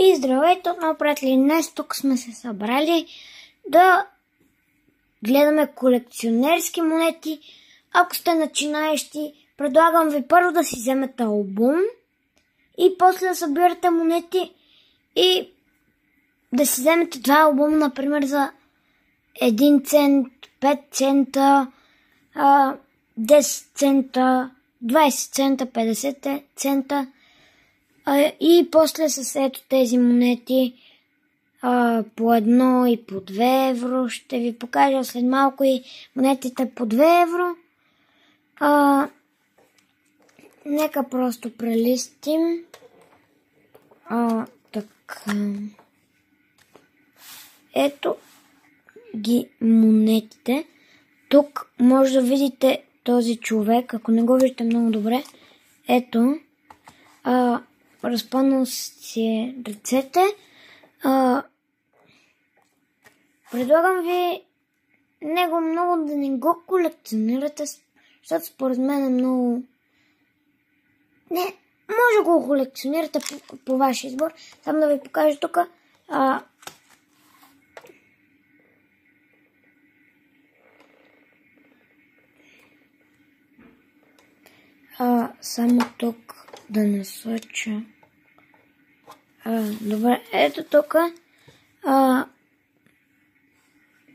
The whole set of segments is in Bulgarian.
И здравейте отново, приятели! Днес тук сме се събрали да гледаме колекционерски монети. Ако сте начинаещи, предлагам ви първо да си вземете албум и после да събирате монети и да си вземете два албума, например за 1 цент, 5 цента, 10 цента, 20 цента, 50 цента. И после с ето тези монети по 1 и по 2 евро. Ще ви покажа след малко и монетите по 2 евро. Нека просто прелистим. Така. Ето ги монетите. Тук може да видите този човек, ако не го виждате много добре. Ето. Разпънал си ръцете. Предлагам ви него много да не го колекционирате, защото според мен е много... Не, може да го колекционирате по ваш избор. Само да ви покажа тук. Само тук да насоча. Добре, ето тук.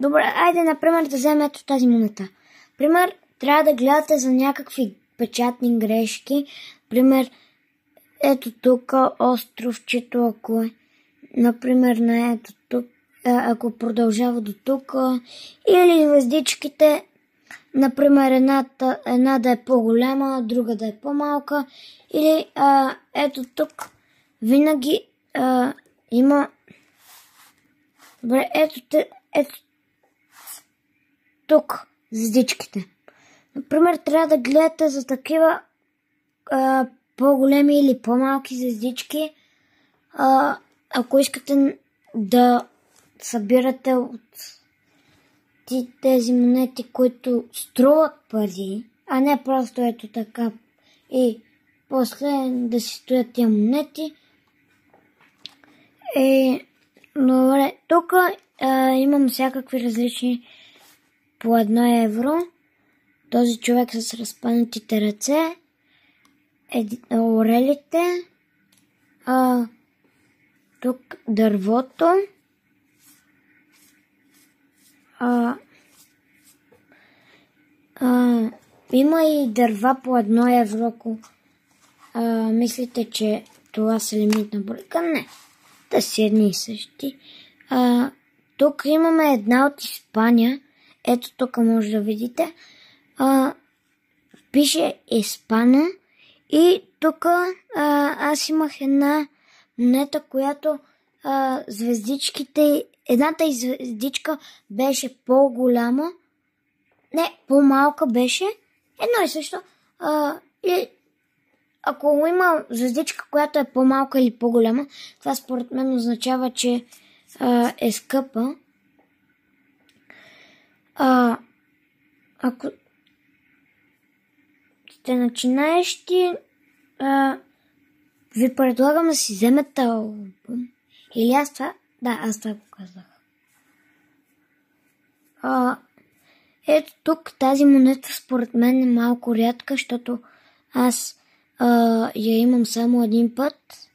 Добре, айде, например, да вземем ето тази монета. Пример, трябва да гледате за някакви печатни грешки. Пример, ето тук островчето, ако е, например, на ето тук, ако продължава до тук, или звездичките, например, една да е по-голяма, друга да е по-малка, или ето тук винаги има... Добре, ето тук звездичките. Например, трябва да гледате за такива по-големи или по-малки звездички. Ако искате да събирате от тези монети, които струват пари, а не просто ето така и после да си стоят тия монети. Добре, тук имам всякакви различни по 1 евро. Този човек с разпънатите ръце, орелите, тук дървото, има и дърва по 1 евро, ако мислите, че това са лимитна бройка. Не, да си едни и същи. Тук имаме една от Испания. Ето тук може да видите. Пише Испана. И тук аз имах една монета, която звездичките, едната звездичка беше по-голяма. Не, по-малка беше. Едно и също. И ако има звездичка, която е по-малка или по-голяма, това според мен означава, че е скъпа. Ако сте начинаещи, ви предлагам да си вземете албум. Или аз това? Да, аз това го казах. Ето тук тази монета според мен е малко рядка, защото аз я имам само един път.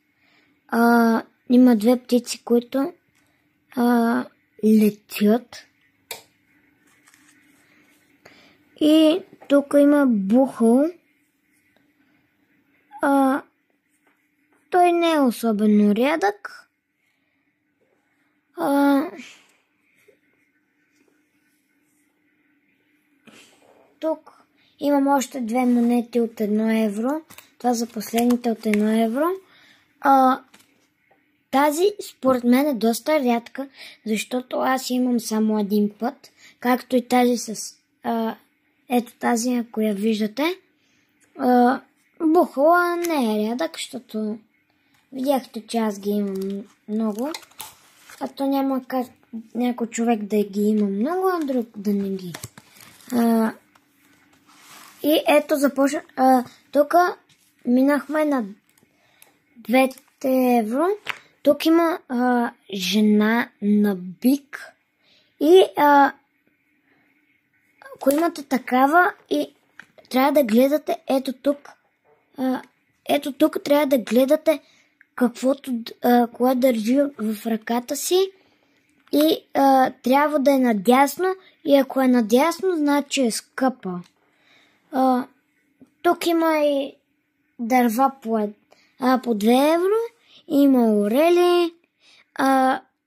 Има две птици, които летят. И тук има бухъл. Той не е особено рядък. Тук имам още две монети от 1 евро. Това са последните от 1 евро. Тази според мен е доста рядка, защото аз имам само един път, както и тази с ето тази, ако я виждате. Бухала не е рядък, защото видяхте, че аз ги имам много. А то няма как някой човек да ги има много, а друг да не ги. И ето започна. Тук минахме на 2 евро. тук има жена на бик и ако имате такава и трябва да гледате ето тук трябва да гледате каквото, кое държи в ръката си и трябва да е надясно и ако е надясно, значи е скъпа. Тук има и дърва по 2 евро, има орели,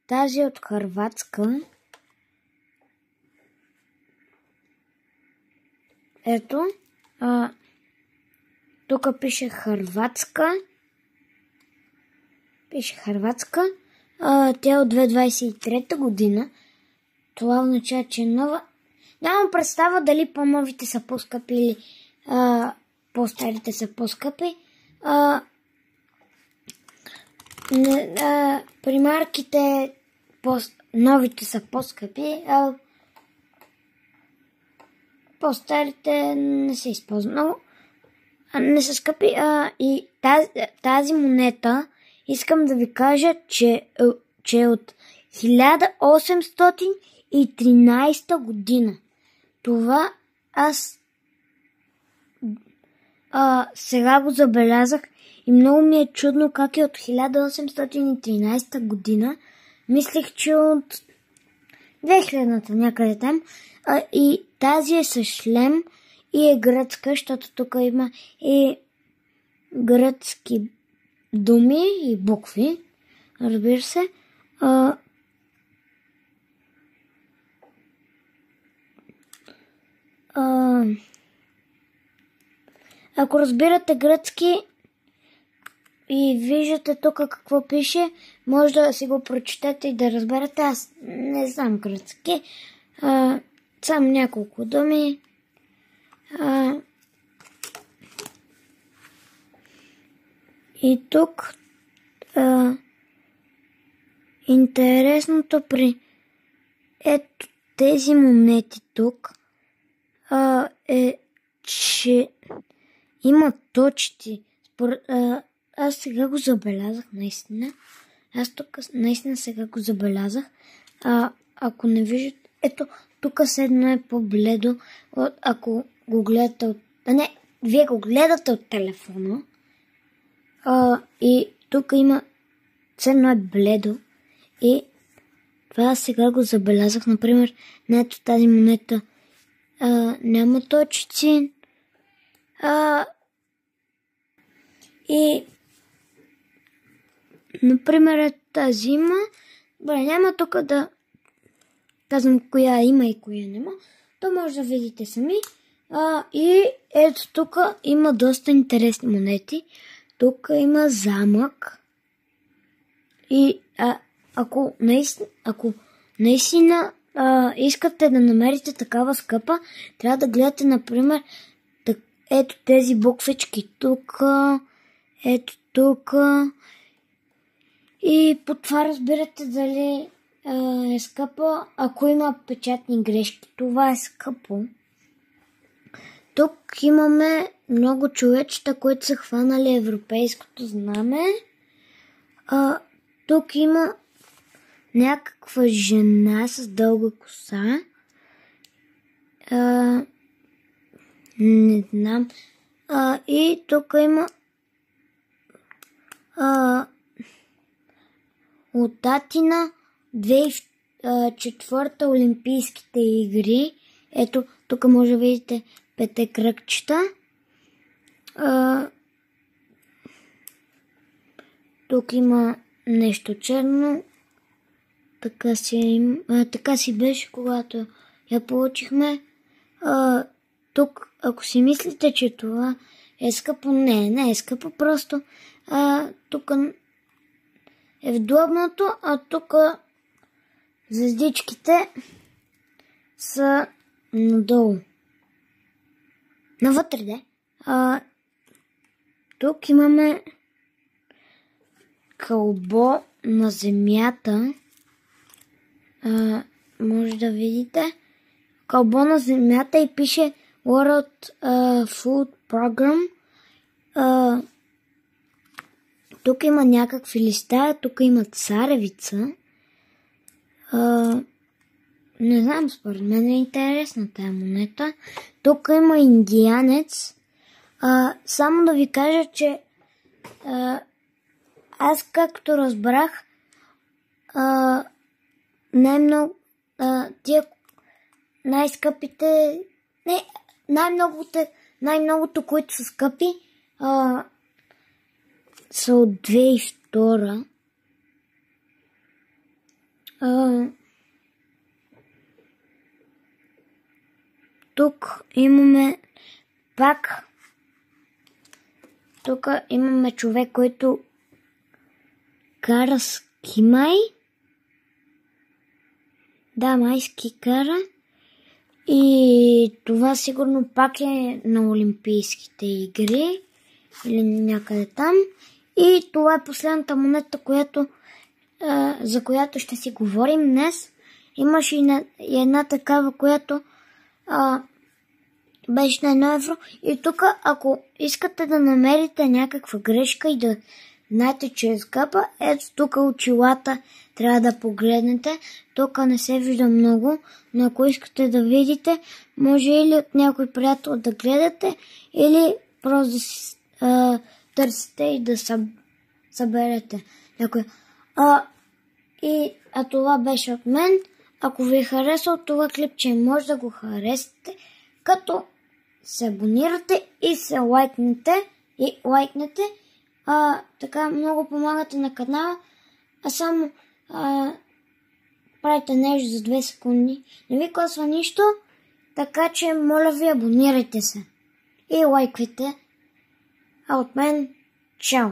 тази от Хърватска. Ето, тук пише Хърватска. Тя е от 2023 година. Това означава, че е нова. Нямам представа дали по-новите са по-скъпи или по-старите са по-скъпи. При марките новите са по-скъпи, а по-старите не се използват много. Не са скъпи. И тази монета искам да ви кажа, че е от 1813 година. Това аз сега го забелязах и много ми е чудно как е от 1813 година. Мислех, че от 2000-та някъде там. И тази е с шлем и е гръцка, защото тук има и гръцки думи и букви. Разбира се. Ако разбирате гръцки и виждате тук какво пише, може да си го прочетете и да разберете. Аз не знам гръцки. Само няколко думи. И тук интересното при ето тези монети тук е, че има точки. Аз сега го забелязах, наистина. Аз тук наистина сега го забелязах. Ако не виждате, ето тук седно е по-бледо. Ако го гледате от... Не, вие го гледате от телефона. И тук има... Седно е бледо. И това сега го забелязах. Например, на ето тази монета няма точици. И например тази има. Добре, няма тук да казвам коя има и коя няма. То може да видите сами. И ето тук има доста интересни монети. Тук има замък. И ако наистина искате да намерите такава скъпа, трябва да гледате, например, ето тези буквички тук, ето тук. И по това разбирате дали е скъпа. Ако има печатни грешки, това е скъпо. Тук имаме много човечета, които са хванали европейското знаме. Тук има някаква жена с дълга коса. Не знам. И тук има от Атина 2004 Олимпийските игри. Ето, тук може да видите 5 кръгчета. Тук има нещо черно. Така си беше, когато я получихме. Тук, ако си мислите, че това е скъпо, не е скъпо, просто тук е вдобното, а тук звездичките са надолу. Навътре, тук имаме кълбо на земята. Може да видите. Кълбо на земята и пише World Food Program. тук има някакви листа, тук има царевица. Не знам, според мен е интересна тая монета. Тук има индианец. Само да ви кажа, че аз както разбрах, тия най-скъпите, най-многото, които са скъпи, са от 2002. Тук имаме тук имаме човек, който кара ски май. Да, май ски кара. И това сигурно пак е на Олимпийските игри или някъде там. И това е последната монета, за която ще си говорим днес. Имаше и една такава, която беше на 1 евро. И тук, ако искате да намерите някаква грешка и да знаете, че е скъпа, ето тук очилата трябва да погледнете. Тук не се вижда много, но ако искате да видите, може или от някой приятел да гледате, или просто да си търсите и да съберете някой. Това беше от мен. Ако ви е харесал това клипче, може да го харесате, като се абонирате и се лайкнете. Така много помагате на канала, само правите нещо за 2 секунди. Не ви коства нищо, така че моля ви, абонирайте се и лайквайте. От мен, чао!